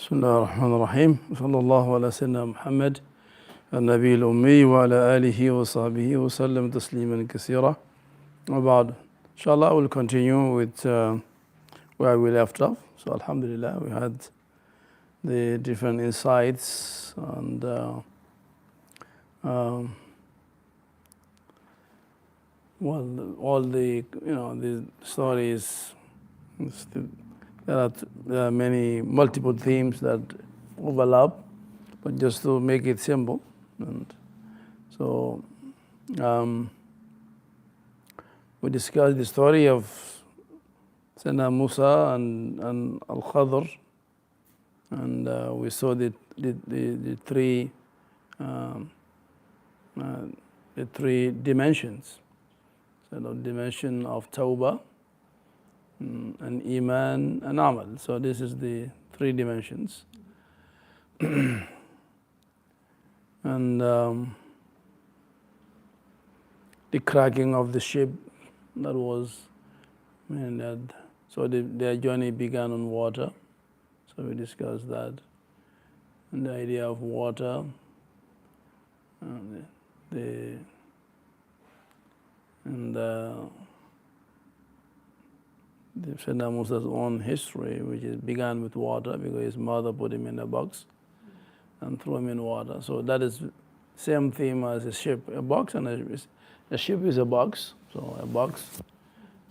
بسم الله الرحمن الرحيم وصلى الله على سيدنا محمد النبي الأمي وعلى آله وصحبه وسلم تسليما كثيرا وبعد. Inshallah, I will continue with where we left off. So Alhamdulillah, we had the different insights and all the the stories. There are many multiple themes that overlap, but just to make it simple. And so we discussed the story of Sayyidina Musa and Al-Khadr, and we saw the three dimensions. So the dimension of Tawbah, and Iman and Amal. So this is the three dimensions. And the cracking of the ship, that was, so their journey began on water. So we discussed that. And the idea of water, Sayyidina Musa's own history, which began with water because his mother put him in a box and threw him in water. So that is same theme as a ship. A box and a ship is a box. So a box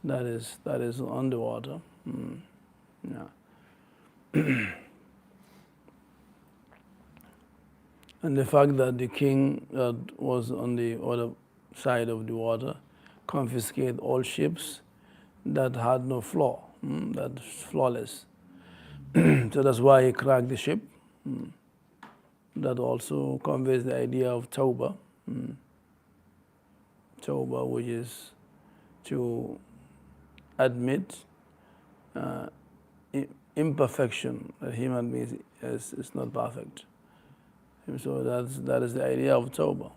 that is underwater. And the fact that the king that was on the other side of the water confiscated all ships that had no flaw, that's flawless. So that's why he cracked the ship. That also conveys the idea of Tawbah. Tawbah, which is to admit imperfection, that human being is not perfect. So that is the idea of Tawbah.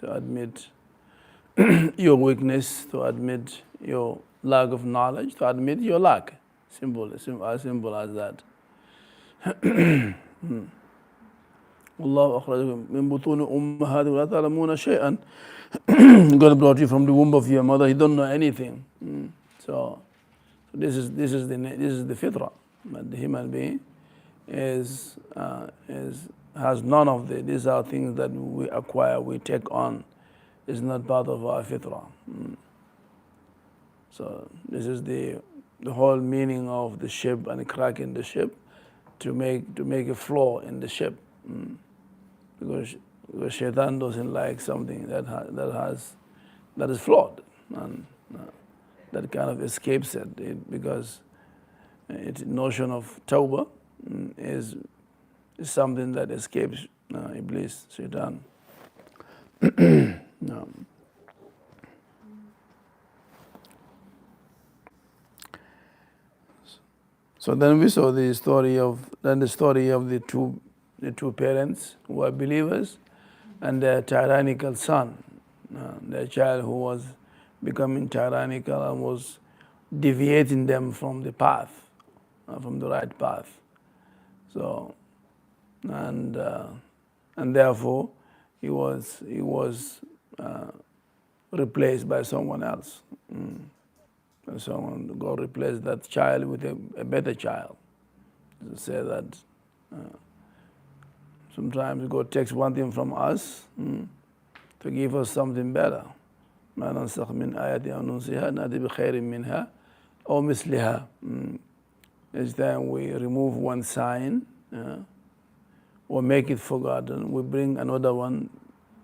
To admit your weakness, to admit your lack of knowledge, to admit your lack. As simple as that. Allah akhrajakum min butuni ummahatikum la ta'lamuna shay'an. God brought you from the womb of your mother. You don't know anything. So this is the fitrah. But the human being has none of this. These are things that we acquire, we take on. Is not part of our fitrah. So this is the whole meaning of the ship and cracking the ship, to make a flaw in the ship, because Shaitan doesn't like something that is flawed, and that kind of escapes it because its notion of Tawbah is something that escapes Iblis, Shaitan. No. So then we saw the story of the two parents who were believers, and their tyrannical son, their child who was becoming tyrannical and was deviating them from the path, from the right path. So and therefore he was replaced by someone else. Someone God replaced that child with a better child. To say that sometimes God takes one thing from us to give us something better. ما ننسخ من آية أو ننسها نأتي بخير منها أو مثلها. Each time we remove one sign or make it forgotten, we bring another one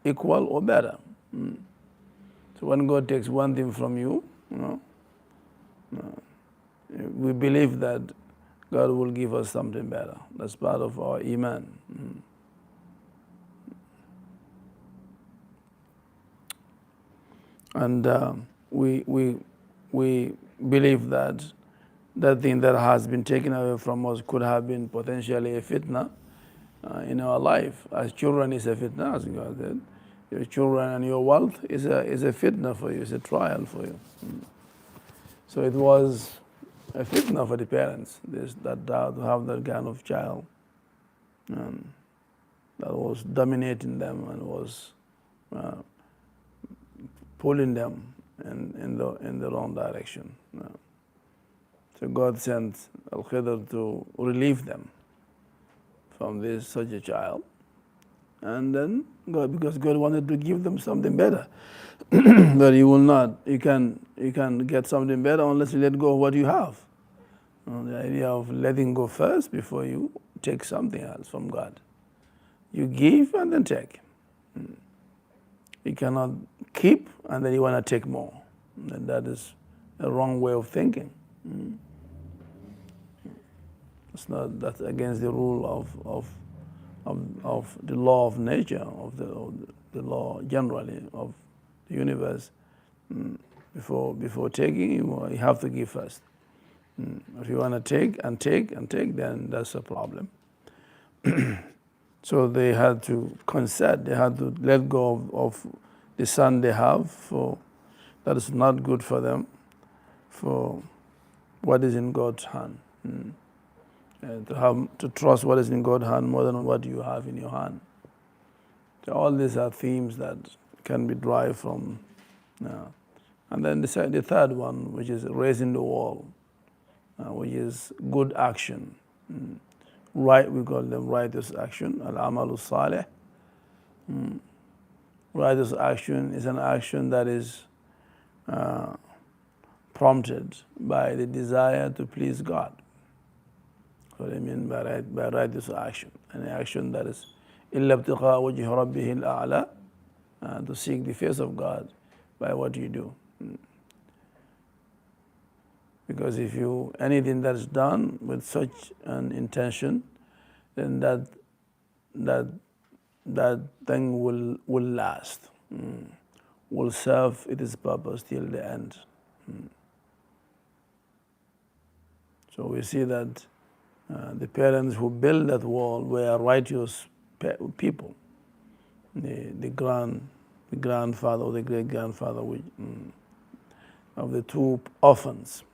equal or better. So when God takes one thing from you, we believe that God will give us something better. That's part of our Iman. And we believe that thing that has been taken away from us could have been potentially a fitna in our life. As children is a fitna, as God said. Your children and your wealth is a fitna for you, it's a trial for you. So it was a fitna for the parents, that to have that kind of child that was dominating them and was pulling them in the wrong direction. So God sent Al-Khidr to relieve them from such a child. And then because God wanted to give them something better. But you can get something better unless you let go of what you have. The idea of letting go first before you take something else from God. You give and then take. You cannot keep and then you want to take more. And that is a wrong way of thinking. That's against the rule of the law of nature, of the law generally of the universe. Before taking, you have to give first. If you want to take and take and take, then that's a problem. So they had to concede, they had to let go of the son they have for that is not good for them, for what is in God's hand. And to trust what is in God's hand more than what you have in your hand. So all these are themes that can be derived from. And then the third one, which is raising the wall, which is good action. Right, we call them righteous action, al-amalu salih. Righteous action is an action that is prompted by the desire to please God. That's what I mean by righteous action. An action that is إِلَّا ابْتِغَاءَ وَجْهِ رَبِّهِ الْأَعْلَى, to seek the face of God by what you do. Because if anything that's done with such an intention, then that thing will last, will serve its purpose till the end. So we see that the parents who built that wall were righteous people. The grandfather or the great grandfather of the two orphans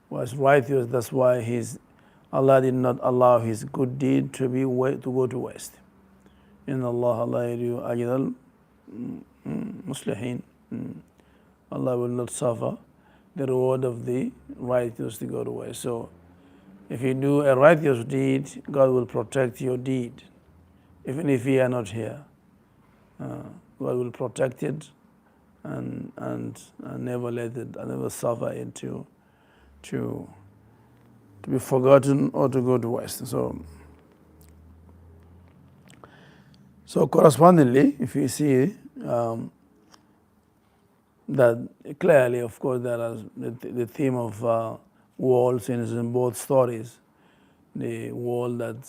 was righteous. That's why Allah did not allow his good deed to go to waste. Inna Allah la yuridu ajral muslihin. Allah will not suffer the reward of the righteous to go to waste. So if you do a righteous deed, God will protect your deed. Even if you are not here, God will protect it and never let it, and never suffer it to be forgotten or to go to waste. So correspondingly, if you see that clearly, of course, there is the theme of walls in both stories. The wall that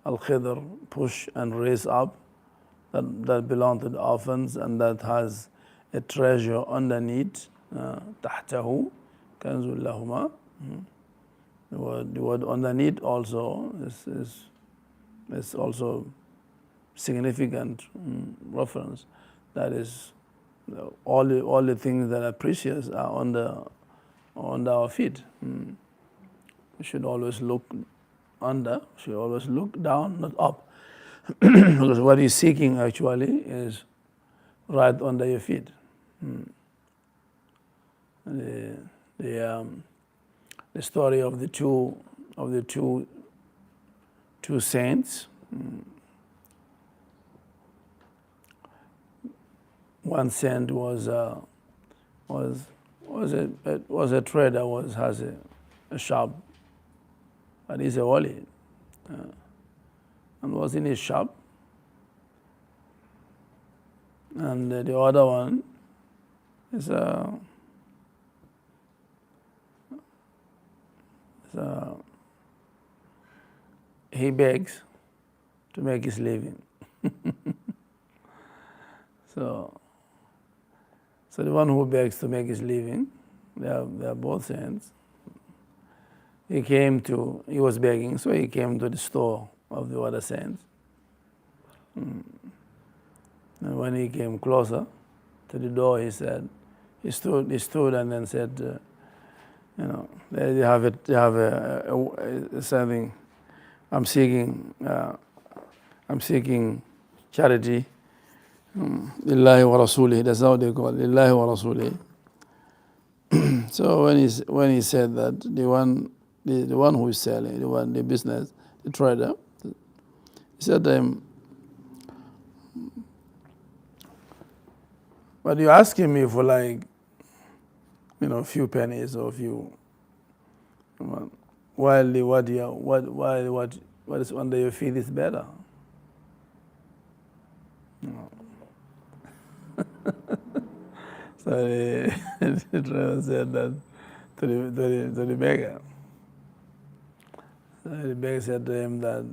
Al-Khidr pushed and raised up, that belonged to the orphans, and that has a treasure underneath, تحته كنز لهما. The word underneath also is also significant reference. That is, all the things that are precious are under our feet. We should always look under, should always look down, not up. Because what you're seeking actually is right under your feet. The story of the two saints. One saint was a trader, has a shop, but he's a wali, and was in his shop. And the other one is he begs to make his living. So the one who begs to make his living, they are both saints. He was begging, so he came to the store of the other saints. And when he came closer to the door, he stood and then said, You know, they have it. They have something. I'm seeking. I'm seeking charity. Lillahi wa Rasulih. That's how they call it. Lillahi wa Rasulih. So when he said that, the one who is selling, the business, the trader, he said to him, "But you're asking me for, like, a few pennies or a few, while what is under your feet is better." So the trader said that to the beggar. So the beggar said to him that,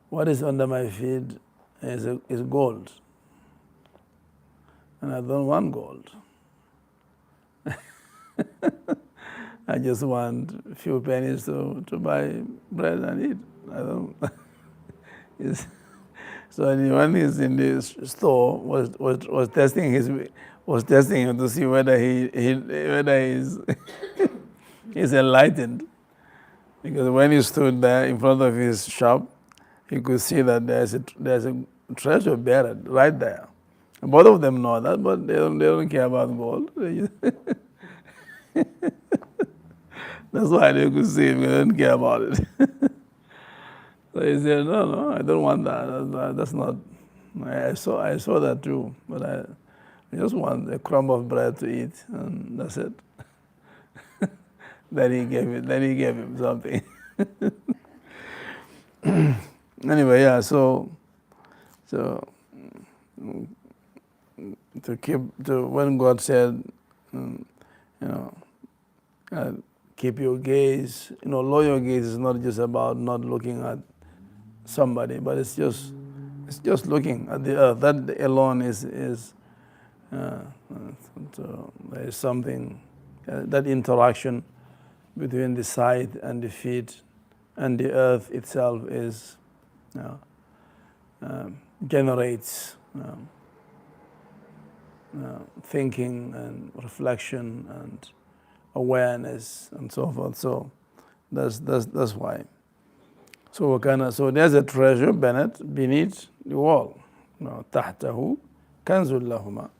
"What is under my feet is gold, and I don't want gold. I just want a few pennies to buy bread and eat. I don't." So when he's in the store, was testing him to see whether he's he's enlightened, because when he stood there in front of his shop, he could see that there's a treasure buried right there. And both of them know that, but they don't care about gold. That's why they could see it, because they don't care about it. So he said, "No, I don't want that. That's not. I saw that too, but I just want a crumb of bread to eat, and that's it." Then he gave him something. Anyway, yeah. So when God said, keep your gaze. Lower your gaze is not just about not looking at somebody, but it's just looking at the earth. That alone is so there is something, that interaction between the sight and the feet and the earth itself is generates thinking and reflection and awareness and so forth. So that's why. So there's a treasure beneath the wall. تحته كنز لهما.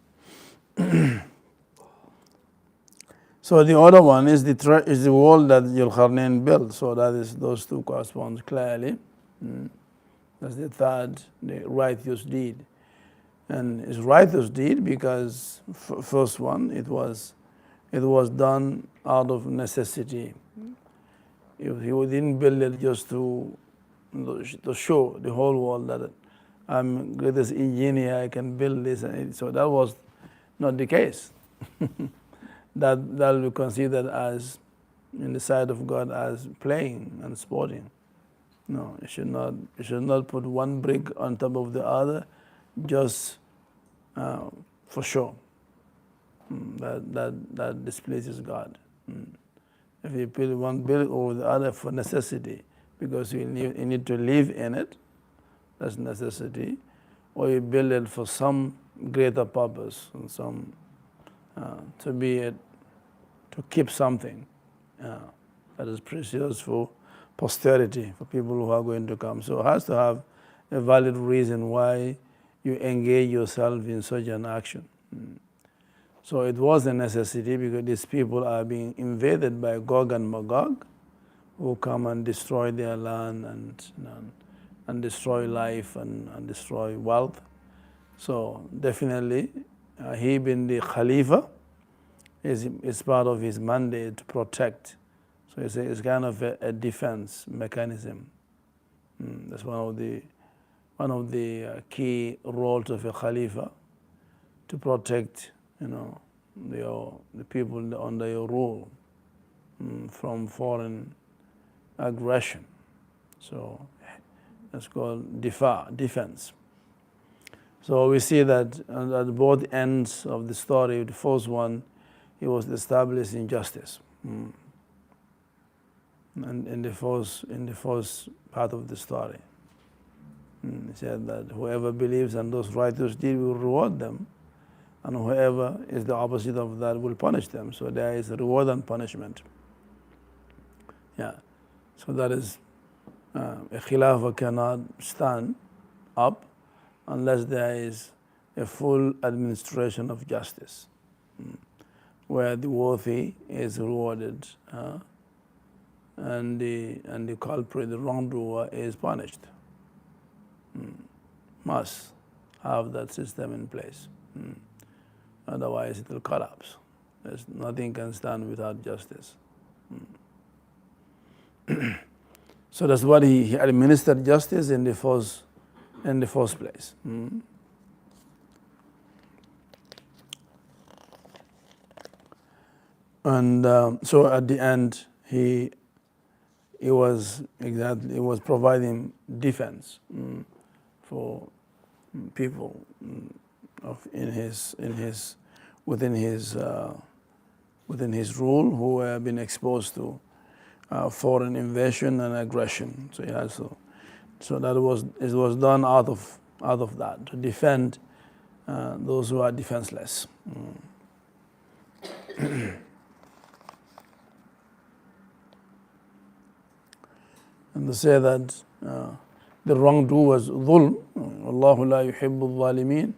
So the other one is the wall that Dhul Qarnayn built. So those two correspond clearly. That's the third, the righteous deed. And it's righteous deed because first one, it was done out of necessity. He didn't build it just to show the whole world that I'm greatest engineer, I can build this. So that was not the case. That will be considered as, in the sight of God, as playing and sporting. No, you should not put one brick on top of the other just for sure. That displeases God. If you put one brick over the other for necessity, because you need to live in it, that's necessity, or you build it for some greater purpose and some to keep something that is precious for posterity, for people who are going to come. So it has to have a valid reason why you engage yourself in such an action. So it was a necessity because these people are being invaded by Gog and Magog, who come and destroy their land and destroy life and destroy wealth. So definitely, he being the Khalifa, is part of his mandate to protect. So it's kind of a defense mechanism. That's one of the key roles of a Khalifa, to protect the people under your rule from foreign aggression. So that's called defense. So we see that at both ends of the story, the first one, he was establishing justice. And in the first part of the story, he said that whoever believes and does righteous deeds will reward them and whoever is the opposite of that will punish them. So there is reward and punishment. Yeah. So that is, a khilafah cannot stand up unless there is a full administration of justice, where the worthy is rewarded, and the culprit, the wrongdoer, is punished. Must have that system in place. Otherwise it will collapse. Nothing can stand without justice. So that's what he administered justice in the first place. And so at the end, he was providing defense for people within his rule, who have been exposed to foreign invasion and aggression. So it was done out of that, to defend those who are defenseless. And they say that the wrongdoers, dhulm, Allahu la yuhibbu al-zalimin,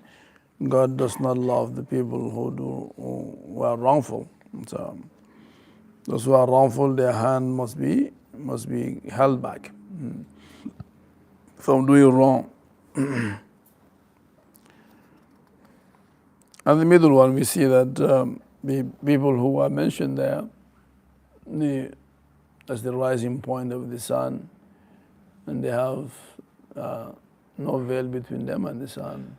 God does not love the people who are wrongful. So those who are wrongful, their hand must be held back from doing wrong. And the middle one, we see that the people who are mentioned there, as the rising point of the sun, and they have no veil between them and the sun,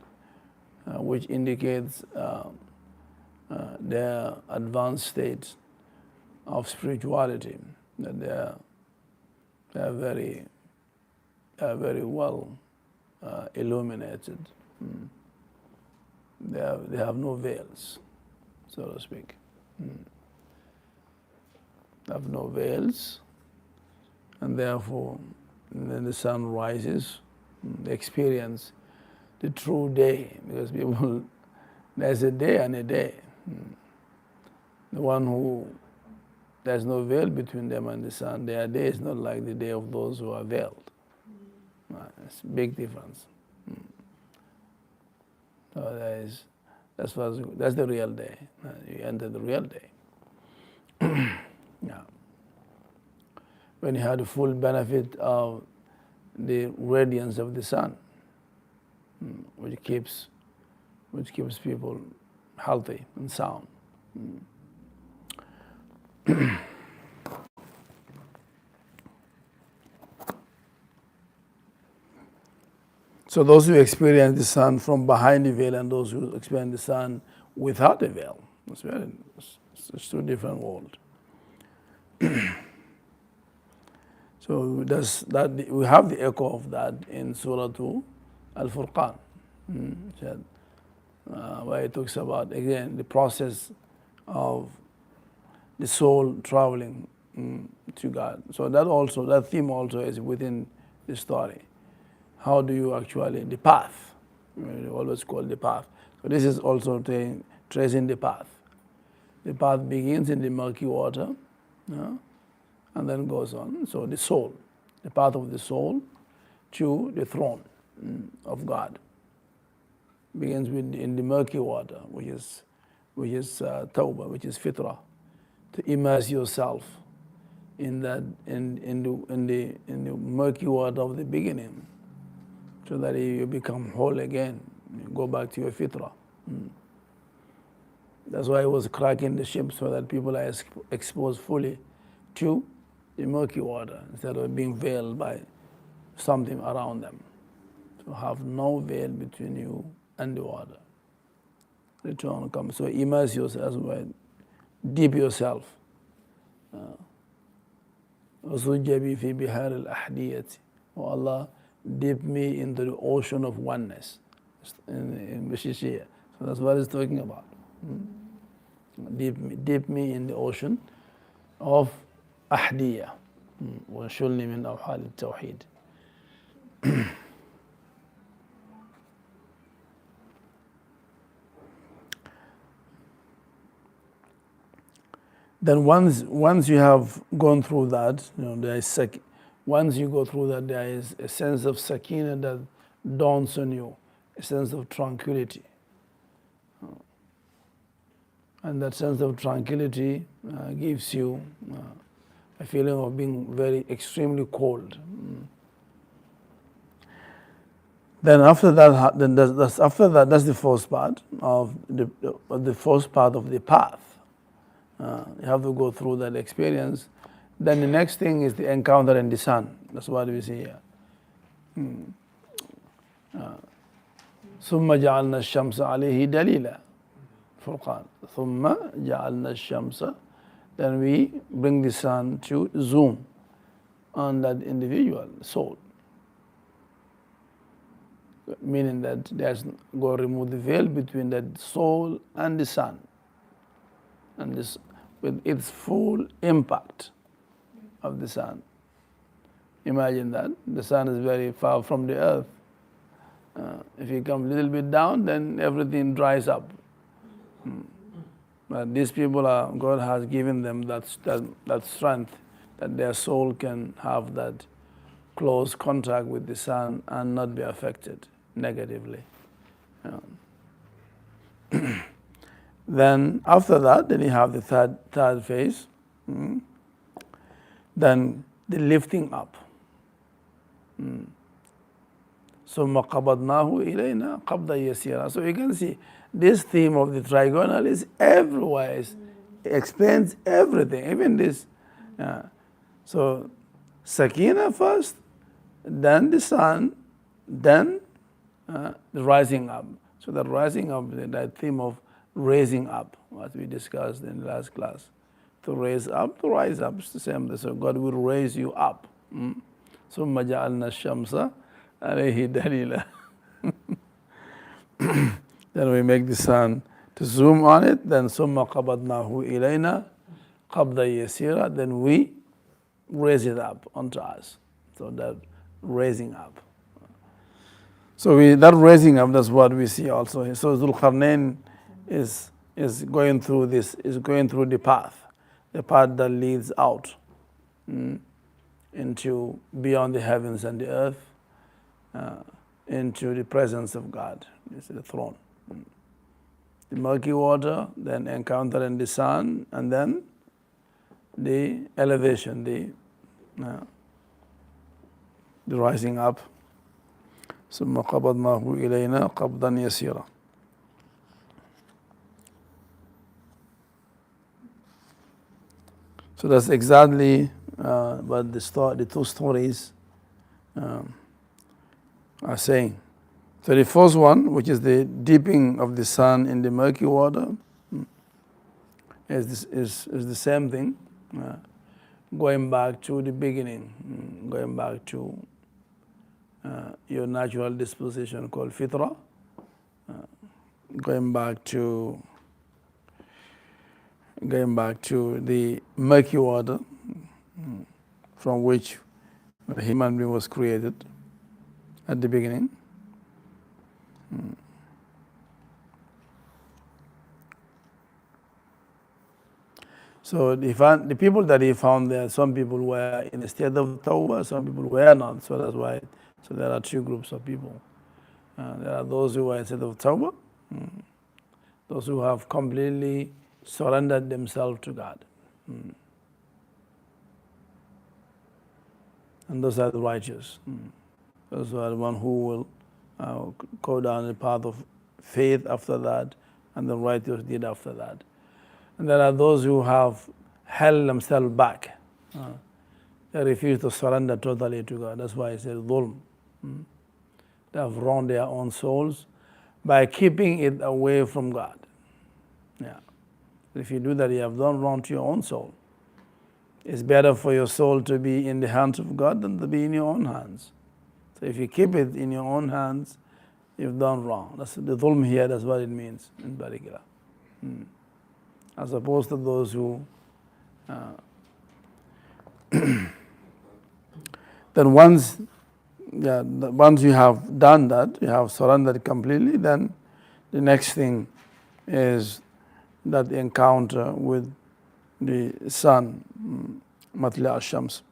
which indicates their advanced state of spirituality, that they are very well illuminated. They have no veils, so to speak. They have no veils, and therefore, when the sun rises, they experience the true day, because there's a day and a day. The one who there's no veil between them and the sun, their day is not like the day of those who are veiled. It's a big difference. So that's the real day. You enter the real day. Yeah. When you have the full benefit of the radiance of the sun, which keeps people healthy and sound. So those who experience the sun from behind the veil and those who experience the sun without the veil, it's two different worlds. So we have the echo of that in Surah 2, Al-Furqan, where it talks about, again, the process of the soul traveling to God. So that theme also is within the story. How do you actually, the path, we always call the path. So this is also tracing the path. The path begins in the murky water, and then goes on. So the soul, the path of the soul to the throne of God, begins in the murky water, which is tawbah, which is fitrah, to immerse yourself in the murky water of the beginning, so that you become whole again, you go back to your fitrah. That's why it was cracking the ship, so that people are exposed fully to the murky water instead of being veiled by something around them. So have no veil between you and the water. Return comes. So immerse yourself, deep yourself. وَسُجَّبِي فِي بِحَارِ الْأَحْدِيَةِ Oh Allah, dip me into the ocean of oneness in Bashishiyah. So that's what it's talking about. Dip me in the ocean of Ahdiyah. وَشُلْنِ مِنْ أَوْحَالِ التَّوْحِيدِ. Then once you have gone through that, once you go through that, there is a sense of sakina that dawns on you, a sense of tranquility. And that sense of tranquility gives you a feeling of being very extremely cold. Then after that, that's the first part of the first part of the path. You have to go through that experience. Then the next thing is the encounter in the sun. That's what we see here. ثم جعلنا الشمس عليه دليلا. Furqan. ثم جعلنا الشمس. Then we bring the sun to zoom on that individual soul. Meaning that there's go remove the veil between that soul and the sun. And this with its full impact of the sun. Imagine that. The sun is very far from the earth. If you come a little bit down, then everything dries up. But these people God has given them that strength, that their soul can have that close contact with the sun and not be affected negatively. Then after that, then you have the third phase. Then the lifting up. ثم قبضناه إلينا قبضا يسيرا. So you can see this theme of the trigonal is everywhere. It explains everything, even this. So sakina first, then the sun, then the rising up. So the rising up, that theme of raising up, what we discussed in the last class. To raise up, to rise up, it's the same. So God will raise you up. ثم جعلنا الشمس عليه دليلا. Then we make the sun to zoom on it. Then ثم قبضناه إلينا قبضا يسيرا. Then we raise it up onto us. So that raising up. So that raising up, that's what we see also. So Zulqarnain is going through this, is going through the path that leads out into beyond the heavens and the earth, into the presence of God, it's the throne. The murky water, then encounter in the sun, and then the elevation, the rising up. ثم قبضناه إلينا قبضا يسيرا. So that's exactly what the two stories are saying. So the first one, which is the dipping of the sun in the murky water, is the same thing, going back to the beginning, going back to your natural disposition called fitra, going back to the murky water from which the human being was created at the beginning. So the people that he found there, some people were in a state of tawbah, some people were not. So that's why. So there are two groups of people. There are those who are in a state of tawbah, those who have completely surrendered themselves to God. And those are the righteous. Those are the one who will go down the path of faith after that, and the righteous deed after that. And there are those who have held themselves back. They refuse to surrender totally to God. That's why it says dhulm. They have wronged their own souls by keeping it away from God. Yeah. If you do that, you have done wrong to your own soul. It's better for your soul to be in the hands of God than to be in your own hands. So if you keep it in your own hands, you've done wrong. That's the dhulm here, that's what it means in particular. As opposed to those who then once you have done that, you have surrendered completely, then the next thing is that encounter with the sun, matla al-shams.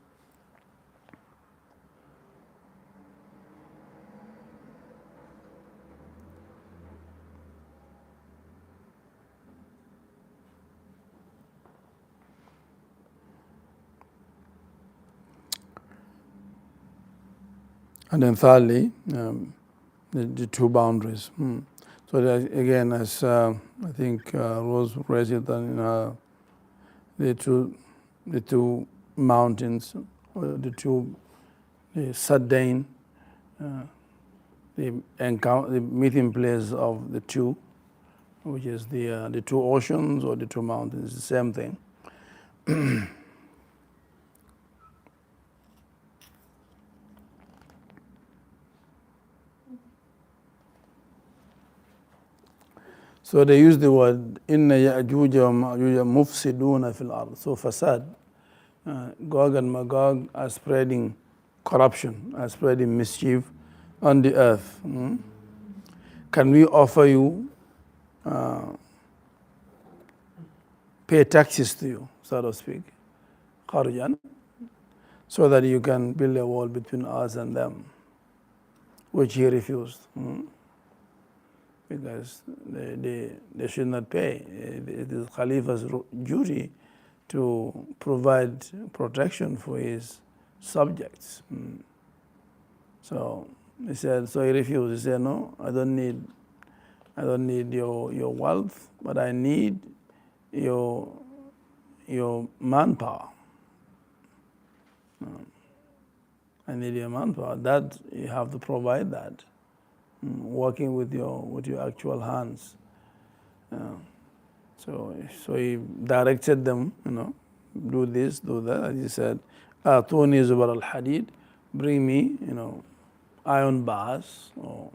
And then thirdly, the two boundaries. So that, again, as I think Rose raised it in the two mountains, the Sadain, the meeting place of the two, which is the two oceans or the two mountains, the same thing. So they use the word inna ya'juja wa ma'juja mufsiduna fil ard. So fasad, Gog and Magog are spreading corruption, are spreading mischief on the earth. Can we offer you, pay taxes to you, so to speak, kharjan, so that you can build a wall between us and them, which he refused. Because they should not pay. It is Khalifa's duty to provide protection for his subjects. So he said, so he refused. He said, no, I don't need your wealth, but I need your manpower. I need your manpower. That you have to provide that. Working with your actual hands. So he directed them, do this, do that. And he said, "Atuni zubar al-hadid, bring me, iron bars, so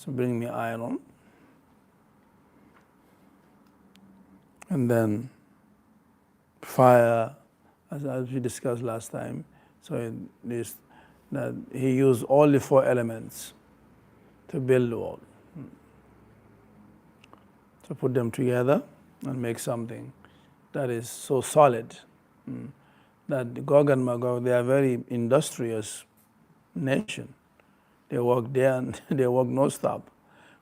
bring me iron." And then fire, as we discussed last time. So that he used all the four elements to build the wall. To put them together and make something that is so solid that Gog and Magog, they are a very industrious nation. They work there and they work non-stop.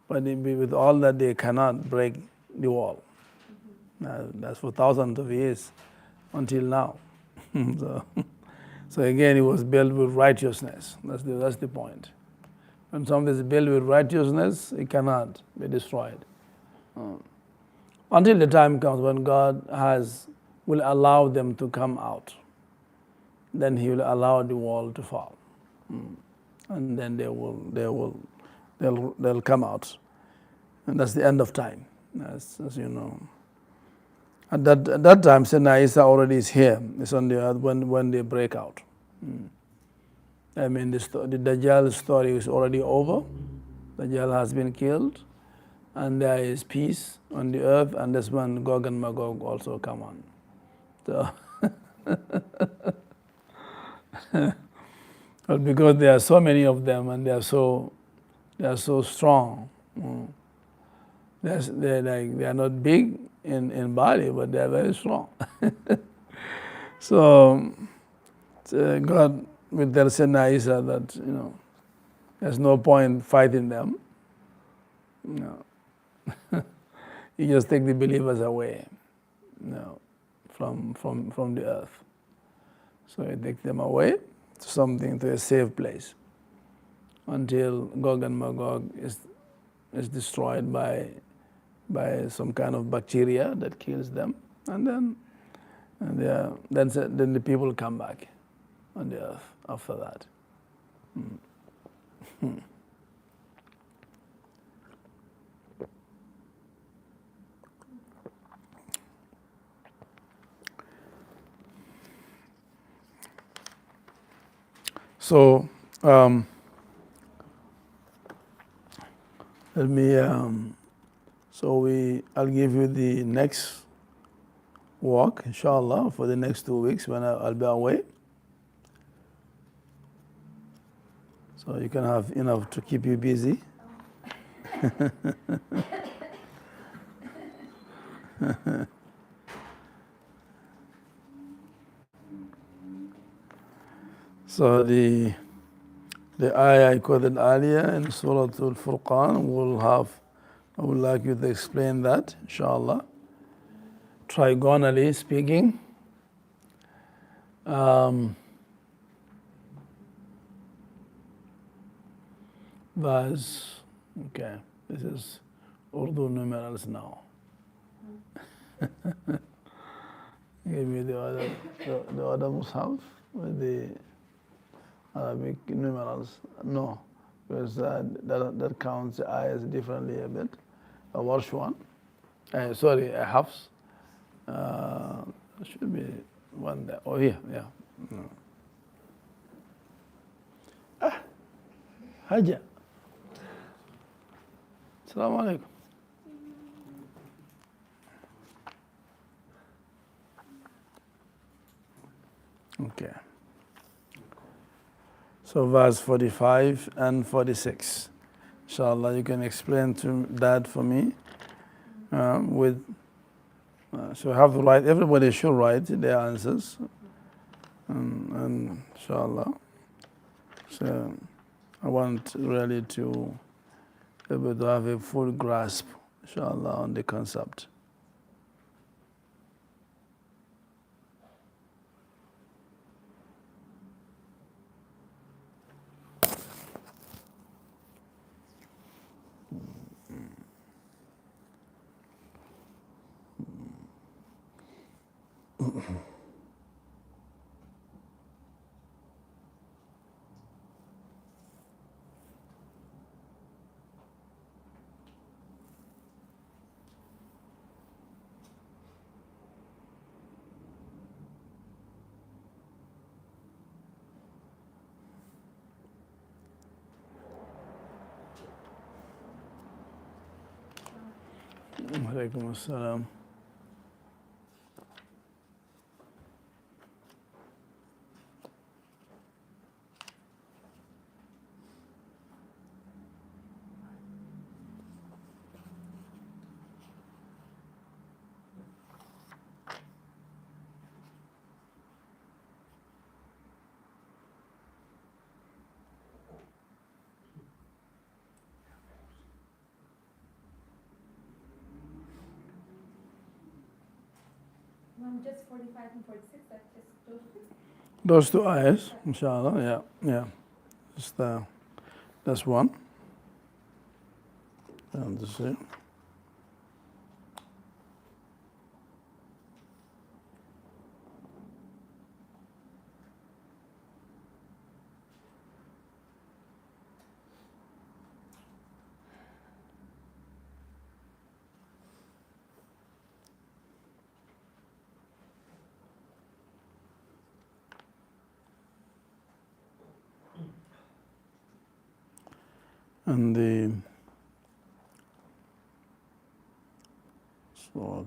But with all that, they cannot break the wall. That's for thousands of years until now. So again, it was built with righteousness. That's the point. When something is built with righteousness, it cannot be destroyed. Until the time comes when God will allow them to come out. Then He will allow the wall to fall. And then they'll come out. And that's the end of time, as you know. At that time, Sayyidina Isa already is here. It's on the earth when they break out. I mean, the Dajjal story is already over. Dajjal has been killed, and there is peace on the earth, and that's when Gog and Magog also come on. So, but because there are so many of them, and they are so strong. They are not big in body, but they are very strong. So God will tell Sayyidina Isa that there's no point fighting them. You just take the believers away, from the earth. So you take them away to a safe place, until Gog and Magog is destroyed by some kind of bacteria that kills them, and then the people come back on the earth after that. So let me. I'll give you the next walk, inshallah, for the next 2 weeks when I'll be away. So you can have enough to keep you busy. So the ayah I quoted earlier in Surah Al-Furqan, I would like you to explain that, inshallah. Trigonally speaking, verse, okay, this is Urdu numerals now. Give me the other mushaf with the Arabic numerals. No, because that counts the ayahs differently a bit. A Warsh one, sorry, a Hafs. Should be one there. Oh, here, yeah. Haja. Assalamu alaikum. Okay. So verse 45 and 46. Inshallah, you can explain that for me. So I have to write, everybody should write their answers. And inshallah. So I want really to be able to have a full grasp, inshallah, on the concept. Alaikum assalam. Just 45 and 46, that's just those two? Those two ayahs, inshallah, yeah. That's one. And this is and the Surah.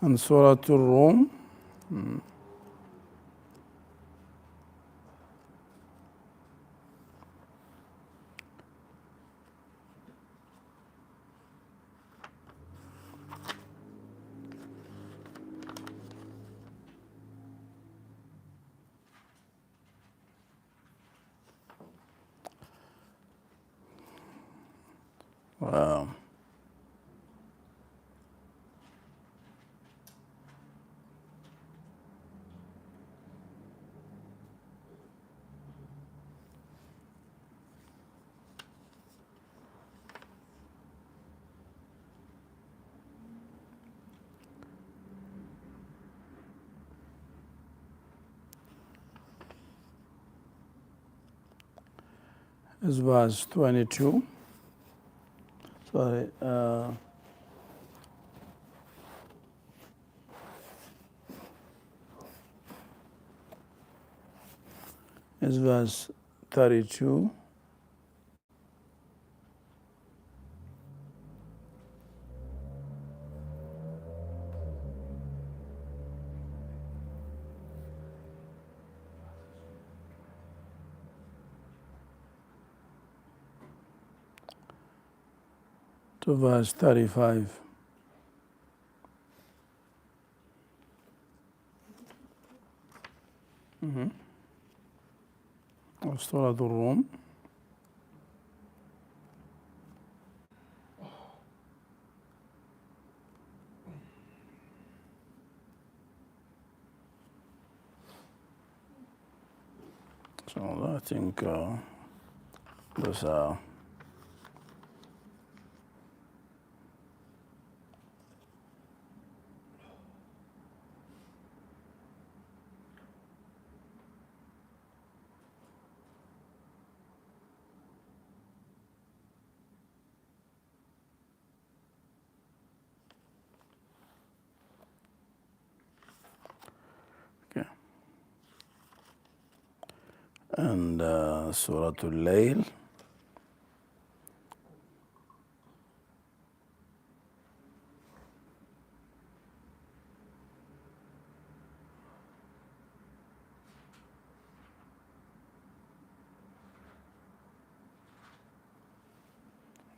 And Surah Al-Rum. Wow. This verse 22. Sorry. It's verse 32. To verse 35. Of Surah Al-Rum. So I think those are okay. And Surah Al-Layl.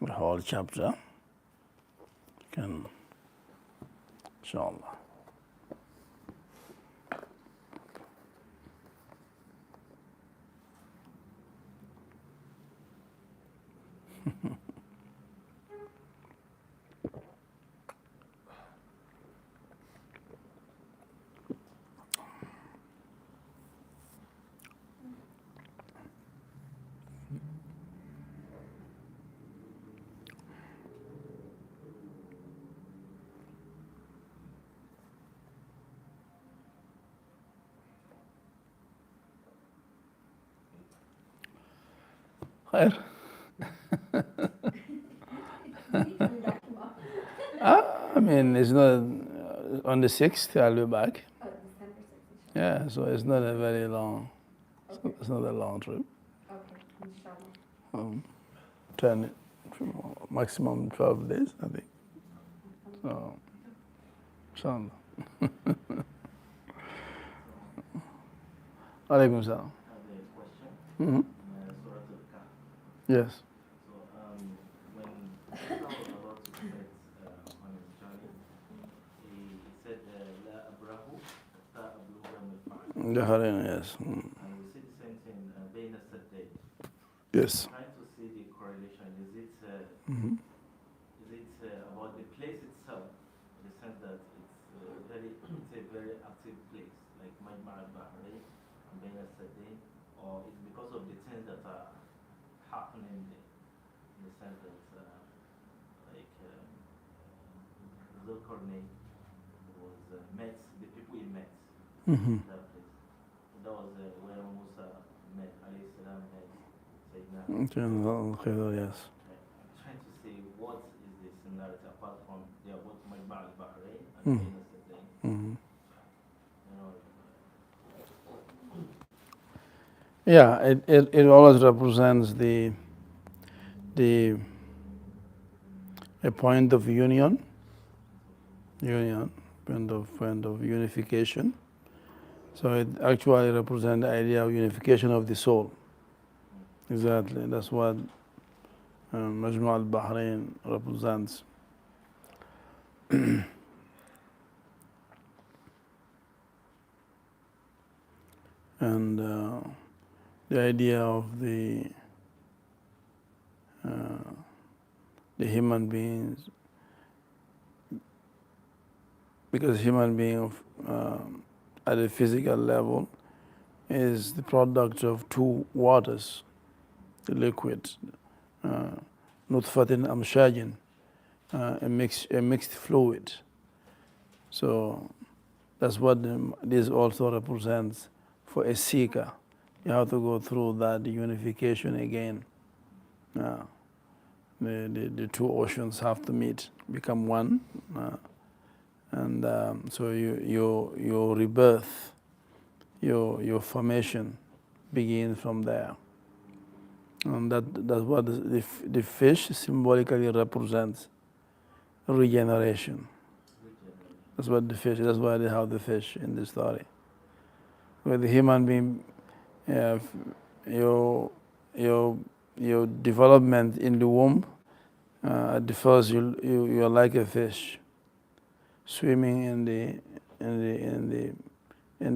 The whole chapter. Can, inshallah. Khair. I mean, it's not on the 6th. I'll be back. Oh, December 6th. Yeah, so it's not a very long. Okay. It's not a long trip. Okay, inshallah. 10, maximum 12 days, I think. So, inshallah. Alaikum salam. I have a question. Mm-hmm. Surah Al-Kahf. Yes. So when Islam was about to set on his journey, he said, "La abrahu hatta abluga al-ma'ad." The Harin, yes. And we see the same thing, bayna saddayn. Yes. Trying to see the correlation. Is it Mm-hmm. about the place itself, in the sense that it's a very active place, like Majma' al-Bahrain and bayna saddayn, or it's because of the things that are happening there, in the sense that like Zulkarnain was met, the people he met Mm-hmm. that place. That was where Musa met, alayhi salam, met Sayyidina. Yes. I'm trying to see what is the similarity apart from they are both Majma' al-Bahrain and Mm. Bayna Saddayn. Mm-hmm. You know, Yeah, it always represents the a point of union, point of unification. So it actually represents the idea of unification of the soul. Exactly, that's what Majmu' al-Bahrain represents. And the idea of the the human beings, because human being at a physical level is the product of two waters, the liquid, nutfatin amshajin, a mixed fluid. So that's what this also represents for a seeker. You have to go through that unification again. The two oceans have to meet, become one, and so your rebirth, your formation begins from there. And that's what the fish symbolically represents, regeneration. That's what the fish, that's why they have the fish in the story. With the human being, your development in the womb, at the first you're like a fish, swimming in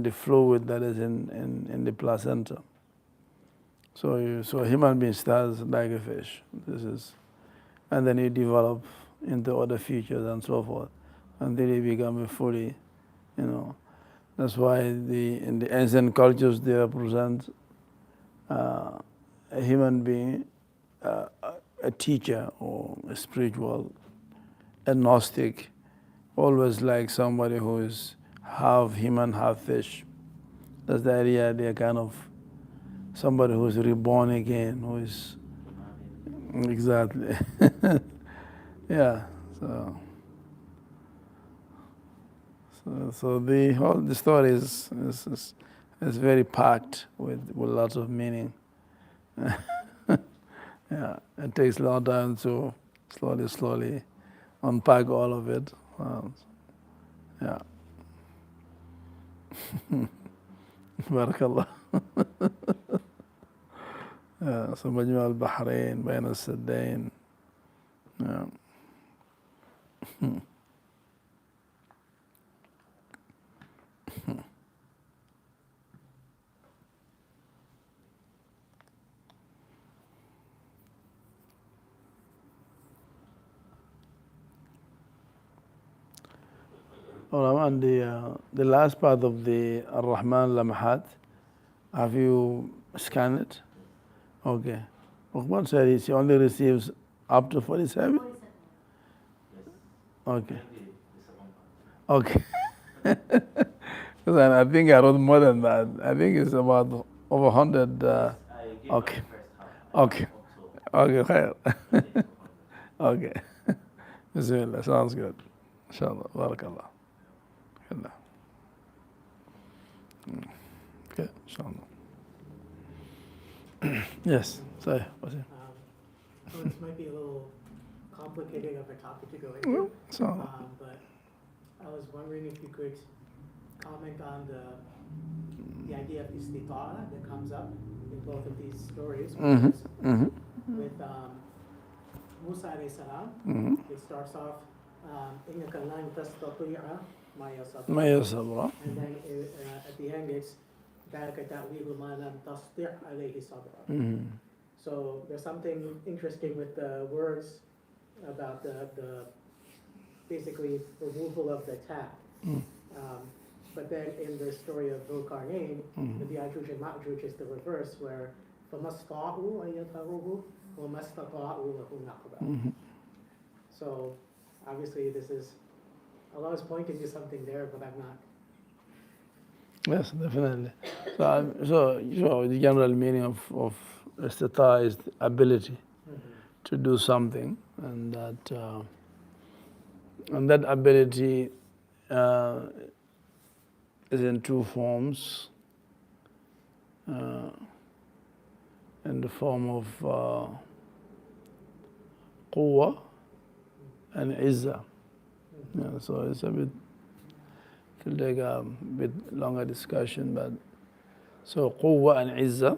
the fluid that is in the placenta. So a human being starts like a fish. And then you develop into other features and so forth, until you become a fully, That's why in the ancient cultures they represent a human being, a teacher or a spiritual agnostic, always like somebody who is half human, half fish. That's the idea. They're kind of somebody who is reborn again, who is exactly. Yeah. So the story is very packed with lots of meaning. Yeah, it takes a long time to slowly unpack all of it. Yeah. Barakallah. So مجمع البحرين بين السدين. Yeah. And the last part of the Ar-Rahman Lamahat, have you scanned it? Okay. Uqman said he only receives up to 47? Okay. Okay. Because I think I wrote more than that. I think it's about over 100. Okay. Okay. Okay. Okay. Bismillah. Sounds good. Inshallah. Barakallah. Okay, inshallah. Yes, sorry. What's it? So this might be a little complicated of a topic to go into, but I was wondering if you could comment on the idea of istita'a that comes up in both of these stories. With Musa alayhi salam, it starts off, إِنَّكَ لَن تَسْتَطِيعَ مَعِيَ صَبْرًا. And then at the end it's ذَلِكَ تَأْوِيلُ مَا لَمْ تَسْطِعْ عَلَيْهِ صَبْرًا. So there's something interesting with the words about the basically removal of the ta. But then in the story of Dhul-Qarnayn, the Ya'juj and Ma'juj is the reverse, where فَمَسْطَعُوا أَن يَطْهَرُوهُ وَمَسْتَطَاعُوا لَهُ نَقْبًا. So obviously this is, Allah is pointing to something there, but I'm not. Yes, definitely. So the general meaning of istita is the ability to do something, and that ability is in two forms. In the form of quwwa and izzah. Yeah, so it's a bit, it'll take a bit longer discussion, but so quwwa and izzah,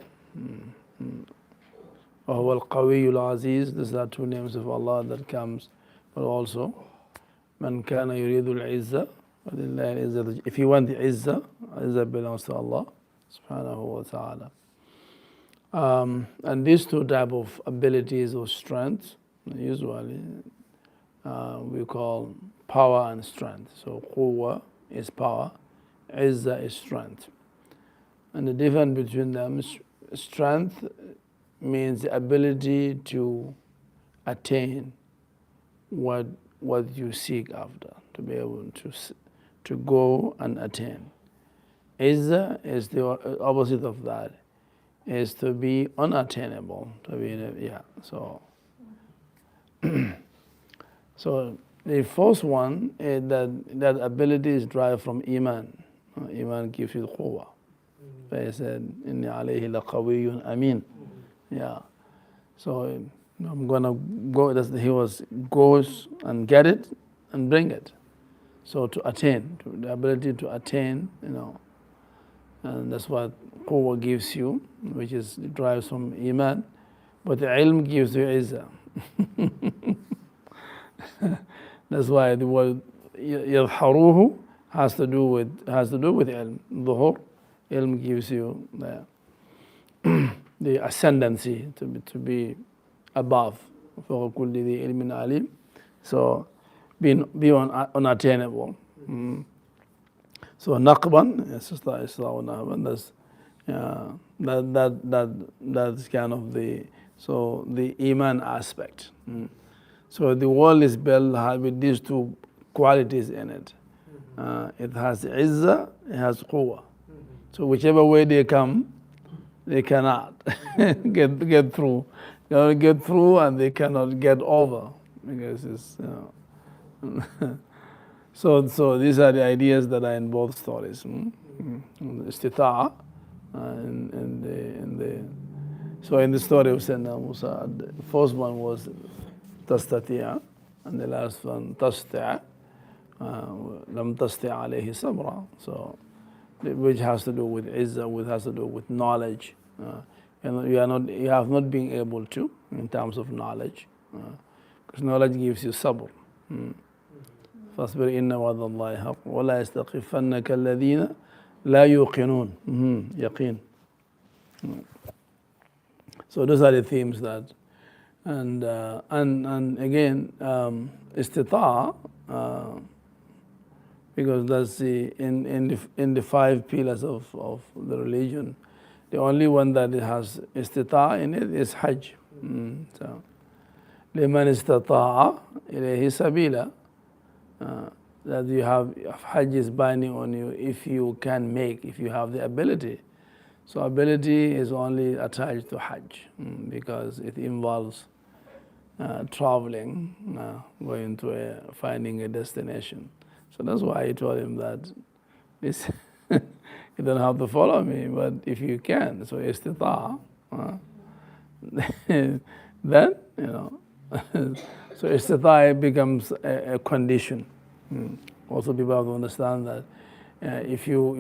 وهو القوي العزيز, these are two names of Allah that comes, but also من كان يريد العزة ولله العزة. If you want the izzah, izzah belongs to Allah subhanahu wa ta'ala. And these two type of abilities or strengths Usually, we call power and strength. So quwwa is power, izzah is strength. And the difference between them is strength means the ability to attain what you seek after, to be able to go and attain. Izzah is the opposite of that, is to be unattainable, to be so the first one is that ability is derived from iman. Iman gives you the quwwah. He said, "Inni alayhi laqawiyyun amin." Yeah. So I'm gonna go. He goes and get it and bring it. So to attain, the ability to attain, and that's what quwwah gives you, which is derives from iman. But the ilm gives you izzah. That's why the word يظهروه has to do with ilm. Dhuhur, ilm gives you the ascendancy to be above. فوق كل ذي علم عليم. So be unattainable. So naqban, that's kind of the iman aspect. So the world is built with these two qualities in it. It has izzah, it has quwwah. So whichever way they come, they cannot get through. They cannot get through and they cannot get over, because it's so these are the ideas that are in both stories. Istita'a so in the story of Sayyidina Musa, the first one was tastati'a, and the last one tastati', lam tasti' alayhi sabra. So which has to do with izzah, which has to do with knowledge. And you have not been able to in terms of knowledge, because knowledge gives you sabr. فاصبر إن وعد الله حق ولا يستخفنك الذين لا يوقنون. يقين. So those are the themes that, and again, istita'a, because that's in the 5 pillars of the religion, the only one that has istita'a in it is Hajj. So لمن استطاع إليه سبيلا. That you have Hajj is binding on you if you have the ability. So ability is only attached to Hajj, because it involves traveling, going to finding a destination. So that's why I told him that this you don't have to follow me, but if you can, so istita'a, then so istita'a becomes a condition. Also, people have to understand that if you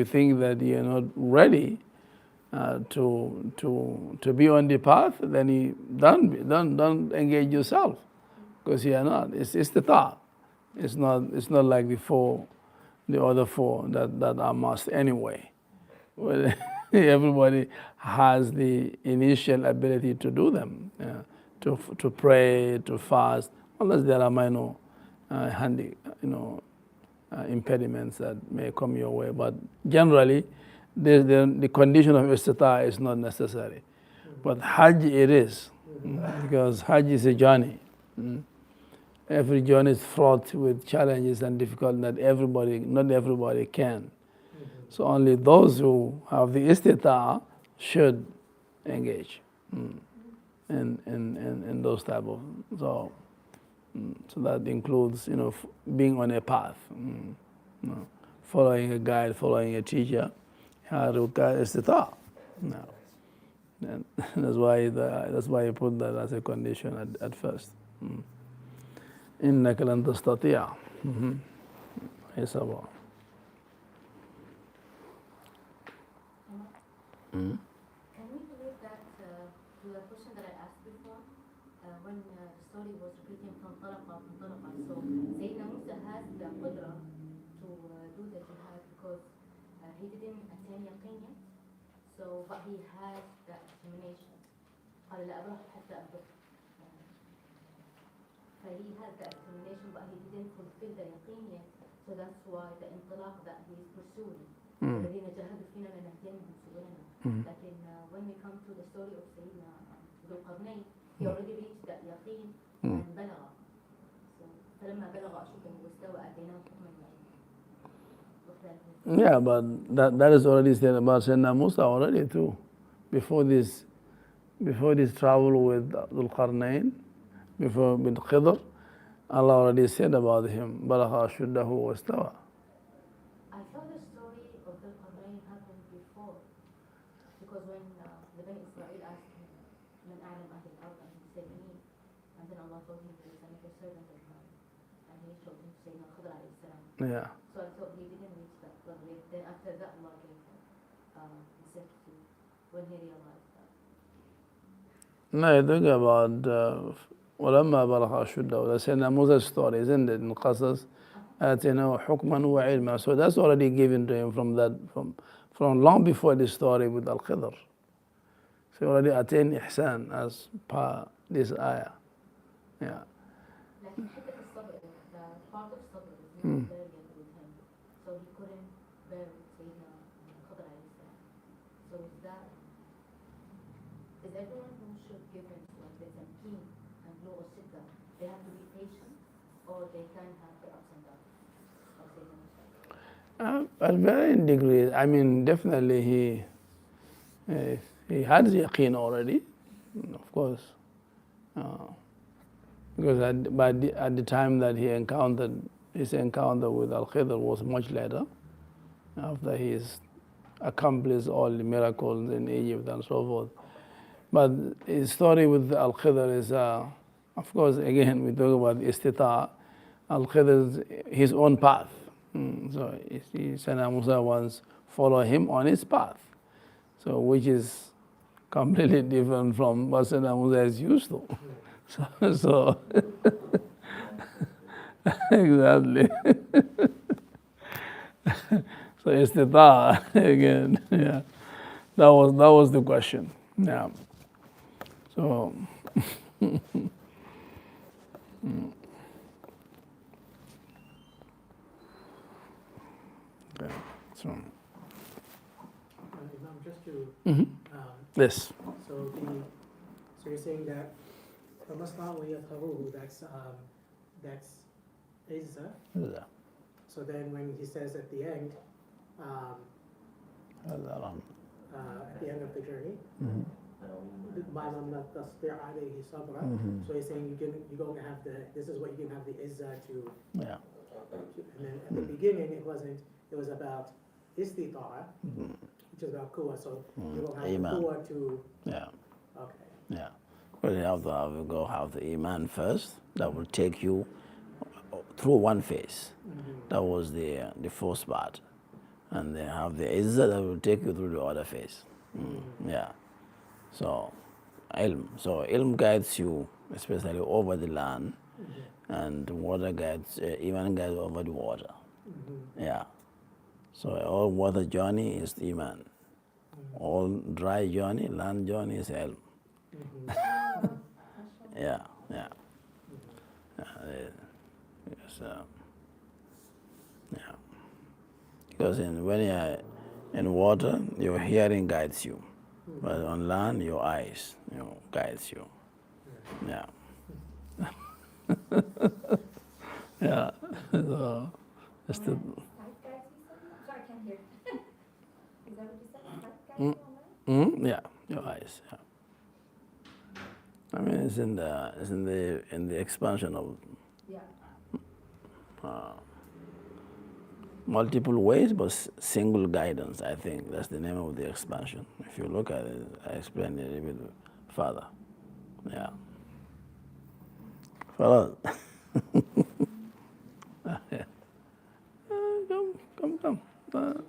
think that you're not ready to be on the path, then you don't engage yourself, because you are not. It's istita'a. It's not like the other four that are must anyway. Well, everybody has the initial ability to do them, to pray, to fast, unless there are minor impediments that may come your way. But generally, the condition of istita'a is not necessary. But Hajj it is, because Hajj is a journey. Every journey is fraught with challenges and difficulties that not everybody can. So only those who have the istita'a should engage in those type of so that includes being on a path, following a guide, following a teacher. Istita'a. And that's why you put that as a condition at first. إنك لن تستطيع. حسابا. Can we believe that to the question that I asked before, when the story was written from Talaqa, so Sayyidina Musa has the qudra to do the jihad, because he didn't attain yaqeen yet, but he has that determination. قال لا أروح حتى أبدأ. So he has the determination, but he didn't fulfill the yaqeen yet. So that's why the انطلاق that he is pursuing. الذين جاهدوا فينا لنهدينهم سبلنا. لكن when we come to the story of سيدنا ذو القرنين, he already reached that yaqeen and بلغ. So فلما بلغ أشده واستوى آتيناه حكما وعلما. Yeah, but that is already said about Sayyidina Musa already too. Before this travel with Dhul Qarnayn, before with Khidr, Allah already said about him, Balagha Ashuddahu wastawa. I thought the story of Dhul Qarnayn happened before, because when the Bani Israel asked him, Man a'lam ahli al-ard, and he said me, and then Allah told him there is another servant of mine, and he told him to say Khidr alayhi salam. Yeah. So I thought he didn't reach that level yet. Then after that, Allah gave him certitude when he realized that. No, you think about ولما بلغ أشده. That's Sayyidina Musa's story, isn't it? In Qasas, آتيناه حكما وعلما. So that's already given to him from long before this story with Al-Khidr. So he already attained ihsan as per this ayah. Yeah. لكن حتى في الصبر, the part of صبر is not there yet with him. So he couldn't bear with سيدنا خضر عليه السلام. So is everyone who should give him like the tamkeen and low or sitta, they have to be patient, or they can have the ups and downs of Sayyidina Musa? At varying degrees. I mean, definitely he had yaqeen already, of course. Because at the time that his encounter with Al-Khidr was much later, after he's accomplished all the miracles in Egypt and so forth. But his story with Al-Khidr is, of course, again, we talk about istita'. Al-Khidr is his own path. So Sayyidina Musa wants follow him on his path. So which is completely different from what Sayyidina Musa is used to. So exactly. So istita' again, yeah. That was the question. Yeah. So okay. So Imam, just to yes. So you're saying that that's Izzah. Yeah. So then when he says at the end, at the end of the journey, so he's saying you're going to have this is what you're going to have the Izzah to. Yeah. And then at the beginning it was about istita'a, which is about kuwa. So you don't have the kuwa to. Yeah. Okay. Yeah. Well, you have to have the iman first. That will take you through one phase. That was the first part. And they have the izzah that will take you through the other phase. Yeah. So ilm guides you, especially over the land, and water guides, iman guides over the water. Yeah. So all water journey is iman. All dry journey, land journey is ilm. Yeah. Because when you are in water, your hearing guides you, but on land, your eyes, guides you. Yeah. Yeah. So, just to, Sorry, I can't hear. Is that what you said? yeah, your eyes. Yeah. I mean, it's in the expansion of multiple ways, but single guidance. I think that's the name of the expansion. If you look at it, I explained it a little bit further. Yeah. Fellas. Come.